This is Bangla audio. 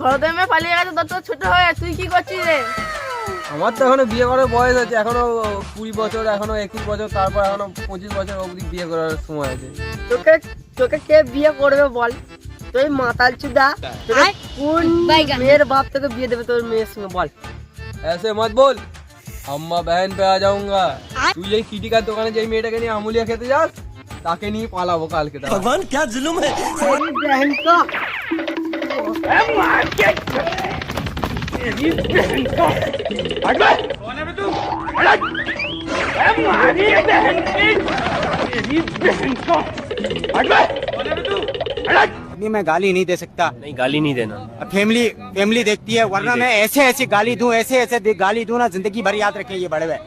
খরদে মেয়ে পালিয়ে গেছে, তোর তো ছোট হয়ে, তুই কি করছিস রে? আমার তো এখনো বিয়ে করার বয়স আছে, এখনো 20 বছর, এখনো 21 বছর, তারপর এখনো 25 বছর অবধি বিয়ে করার সময় আছে। তোকে তোকে কে বিয়ে করবে বল? তুই মাতাল চুদা, তোকে কোন মেয়ের বাপ তোকে বিয়ে দেবে তোর মেয়ের সঙ্গে বল? ऐसे मत बोल, अम्मा बहन पे आ जाऊंगा। তুই এই কিটিকার দোকানে যেই মেয়েটাকে নিয়ে আমুলিয়া খেতে যাস, তাকে নিয়ে পালাবো কালকে। ভগবান क्या जुल्म है। तेरी बहन को तेरी बहन को कौन है बे तू? हमारी बहन की तेरी बहन को कौन है बे तू? अभी मैं गाली नहीं दे सकता। नहीं, गाली नहीं देना। फैमिली देखती है, वरना मैं ऐसे ऐसे गाली दूं, ऐसे ऐसे गाली दूं ना, जिंदगी भर याद रखे ये बड़े हुए।